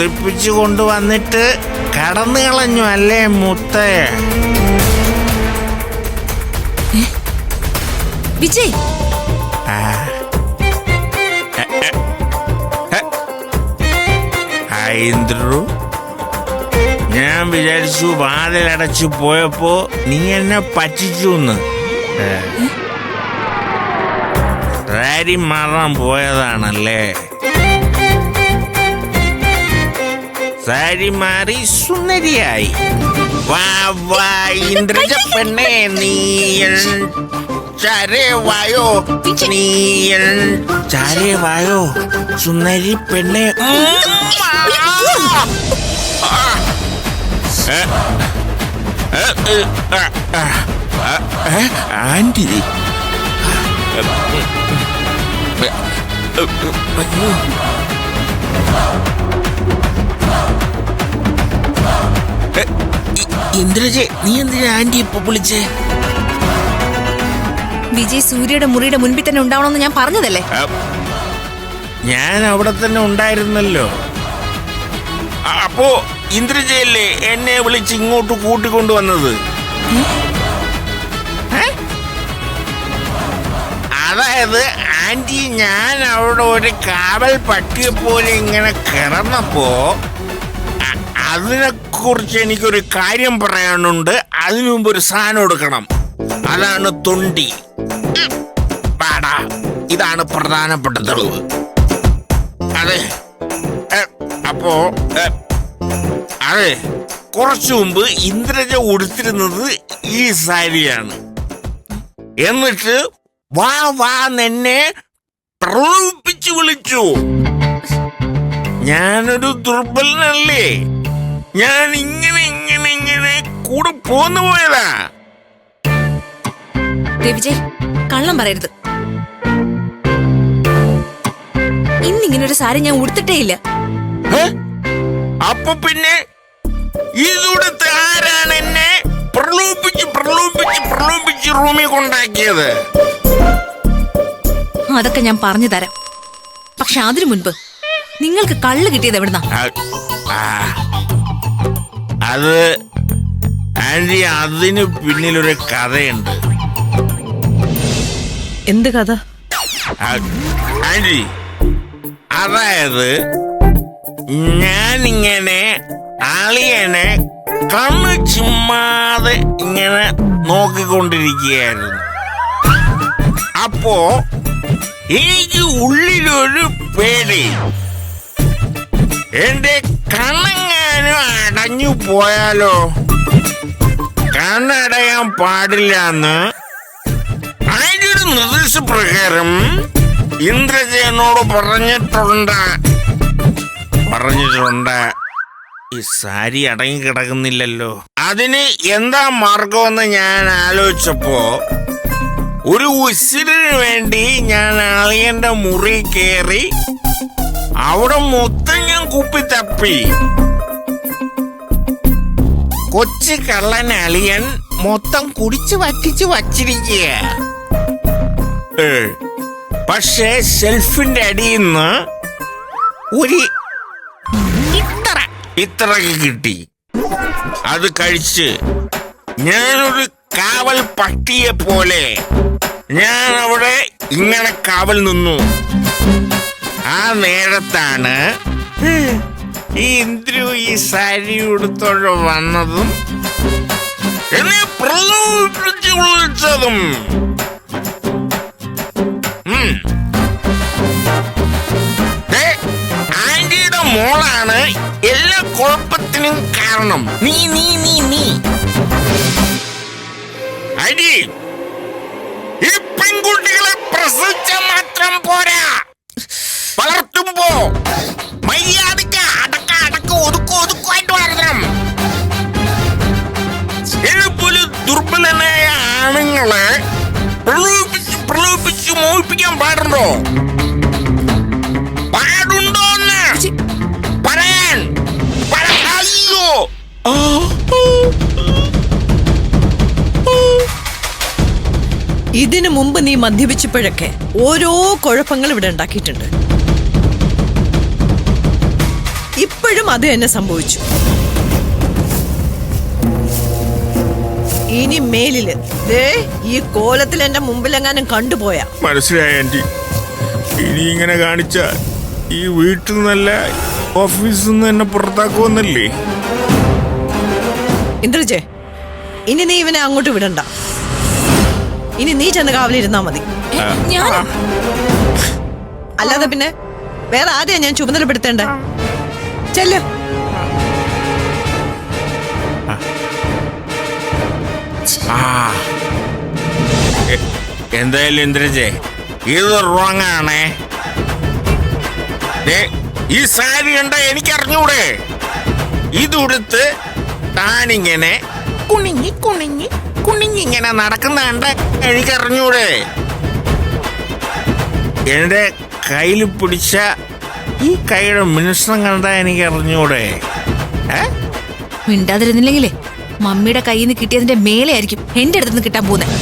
കൊതിപ്പിച്ചു കൊണ്ടുവന്നിട്ട് കടന്നു കളഞ്ഞു അല്ലേ മുത്തേ? വിജയ്, ഇന്ദ്രു, ഞാൻ വിചാരിച്ചു വാതിലടച്ചു പോയപ്പോ നീ എന്നെ പറ്റിച്ചു. സാരി മാറാൻ പോയതാണല്ലേ? സാരി മാറി സുന്ദരിയായി. വാ വാ ഇന്ദ്രജ പെണ്ണേ, നീയൽ ചാരേ വായോ, നീയൽ ചാരേ വായോ സുന്ദരി പെണ്ണേ. ആന്റി, ഇന്ദ്രജെ, നീ എന്തിനാ ആന്റി ഇപ്പൊ വിളിച്ചേ? വിജയ് സൂര്യയുടെ മുറിയുടെ മുൻപിൽ തന്നെ ഉണ്ടാവണമെന്ന് ഞാൻ പറഞ്ഞതല്ലേ? ഞാൻ അവിടെ തന്നെ ഉണ്ടായിരുന്നല്ലോ. അപ്പോ ഇന്ദ്രജയല്ലേ എന്നെ വിളിച്ച് ഇങ്ങോട്ട് കൂട്ടിക്കൊണ്ടുവന്നത്? അതായത് ആന്റി, ഞാൻ അവിടെ ഒരു കാവൽ പട്ടിയെ പോലെ ഇങ്ങനെ കിടന്നപ്പോ അതിനെ കുറിച്ച് എനിക്കൊരു കാര്യം പറയാനുണ്ട്. അതിനു മുമ്പ് ഒരു സാധനം എടുക്കണം. അതാണ് തൊണ്ടി. പാടാ, ഇതാണ് പ്രധാനപ്പെട്ട തെളിവ്. അതെ, അപ്പോ അതെ, കുറച്ചു മുമ്പ് ഇന്ദ്രജ ഉടുത്തിരുന്നത് ഈ സാരിയാണ്. എന്നിട്ട് വാ വാ എന്നെ പ്രലോഭിപ്പിച്ചു വിളിച്ചു. ഞാനൊരു ദുർബലനല്ലേ? ഞാൻ ഇങ്ങനെ ഇങ്ങനെ ഇങ്ങനെ കൂടെ പോന്നു പോയതാ. വിജയ്, കള്ളം പറയരുത്. ഇന്നിങ്ങനൊരു സാരി ഞാൻ ഉടുത്തിട്ടേ ഇല്ല. അപ്പൊ പിന്നെ ഇതുടുത്ത് ആരാണ് എന്നെ പ്രലോഭിപ്പിച്ച് പ്രലോഭിപ്പിച്ച് പ്രലോഭിപ്പിച്ച് റൂമിൽ കൊണ്ടാക്കിയത്? അതൊക്കെ ഞാൻ പറഞ്ഞു തരാം. പക്ഷെ അതിനു മുൻപ് നിങ്ങൾക്ക് കള്ള് കിട്ടിയത് എവിടുന്നാ? അത് ആന്റി, അതിന് പിന്നിലൊരു കഥയുണ്ട്. എന്ത് കഥ ആന്റി? അതായത് ഞാനിങ്ങനെ അളിയനെ കണ്ണ് ചുമ്മാതെ ഇങ്ങനെ നോക്കിക്കൊണ്ടിരിക്കുകയായിരുന്നു. അപ്പോ എനിക്ക് ഉള്ളിലൊരു പേടി. എന്റെ കണ്ണെങ്ങാനും അടഞ്ഞു പോയാലോ? കണ്ണടയാൻ പാടില്ല എന്ന് അതിന്റെ ഒരു നിർദ്ദേശപ്രകാരം ഇന്ദ്രജയനോട് പറഞ്ഞിട്ടുണ്ട്. ഈ സാരി അടങ്ങി കിടക്കുന്നില്ലല്ലോ. അതിന് എന്താ മാർഗമെന്ന് ഞാൻ ആലോചിച്ചപ്പോ ഒരു ഉസിരിന് വേണ്ടി ഞാൻ അളിയന്റെ മുറി കയറി അവിടെ മൊത്തം ഞാൻ കുപ്പി തപ്പി. കൊച്ചു കള്ളൻ അളിയൻ മൊത്തം കുടിച്ചു വറ്റിച്ചു വച്ചിരിക്കുക. പക്ഷേ ഷെൽഫിന്റെ അടിയിൽ നിന്ന് ഒരു ഇത്രക്ക് കിട്ടി. അത് കഴിച്ച് ഞാനൊരു കാവൽ പട്ടിയെ പോലെ ഞാൻ അവിടെ ഇങ്ങനെ കാവൽ നിന്നു. ആ നേരത്താണ് ഈ ഇന്ദ്രു ഈ സാരി ഉടുത്തോണ്ട് വന്നതും എന്നെ പ്രലോഭിപ്പിച്ച് വിളിച്ചതും. ആന്റിയുടെ മോളാണ് എല്ലാ കുഴപ്പത്തിനും കാരണം. നീ നീ നീ നീ അടി, ഈ പെൺകുട്ടികളെ പ്രസവിച്ച മാത്രം പോരാ, വളർത്തുമ്പോ മര്യാദക്ക് അടക്ക ഒതുക്കുമായിട്ട് വളർത്തണം. എഴുപോലെ ദുർബലനായ ആണുങ്ങളെ പ്രലോഭിപ്പിച്ച് മോഹിപ്പിക്കാൻ പാടുണ്ടോ? പാടുണ്ടോന്ന് പറയാൻ. അയ്യോ, ഇതിനു മുമ്പ് നീ മദ്യപിച്ചപ്പോഴൊക്കെ ഓരോ കുഴപ്പങ്ങൾ ഇവിടെ ഉണ്ടാക്കിയിട്ടുണ്ട്. ഇപ്പോഴും അത് തന്നെ സംഭവിച്ചു. ഇനി മേലില് ദേ ഈ കോലത്തിൽ എന്റെ മുമ്പിലെങ്ങാനും കണ്ടുപോയാ മനസ്സിലായി ആന്റി. ഇനി ഇങ്ങനെ കാണിച്ച ഈ വീട്ടിൽ നിന്നല്ല ഓഫീസിൽ നിന്ന് എന്നെ പുറത്താക്കുമെന്നല്ലേ? ഇന്ദ്രജെ, ഇനി നീ ഇവനെ അങ്ങോട്ട് വിടണ്ട. ഇനി നീ ചെന്ന് കാവലിരുന്നാ മതി. ഞാൻ അല്ലാതെ പിന്നെ വേറെ ആരെയാ ഞാൻ ചുമതലപ്പെടുത്തേണ്ടേ? ചെല്ല്. എന്തായാലും ഇന്ദ്രജെ, ഇത് റോങ് ആണേ. ഈ സാരി കണ്ട എനിക്കറിഞ്ഞൂടെ? ഇതുടുത്ത് താനിങ്ങനെ കുണിഞ്ഞി കുണിഞ്ഞി കുണിഞ്ഞിങ്ങനെ നടക്കുന്ന കണ്ട എനിക്കറിഞ്ഞൂടെ? എന്റെ കയ്യിൽ പിടിച്ച ഈ കൈയുടെ മിനുസം കണ്ട എനിക്കറിഞ്ഞൂടെ? മിണ്ടാതിരുന്നില്ലെങ്കിലേ മമ്മിയുടെ കയ്യിൽ നിന്ന് കിട്ടിയതിന്റെ മേലെ ആയിരിക്കും എന്റെ അടുത്ത് നിന്ന് കിട്ടാൻ പോകുന്നത്.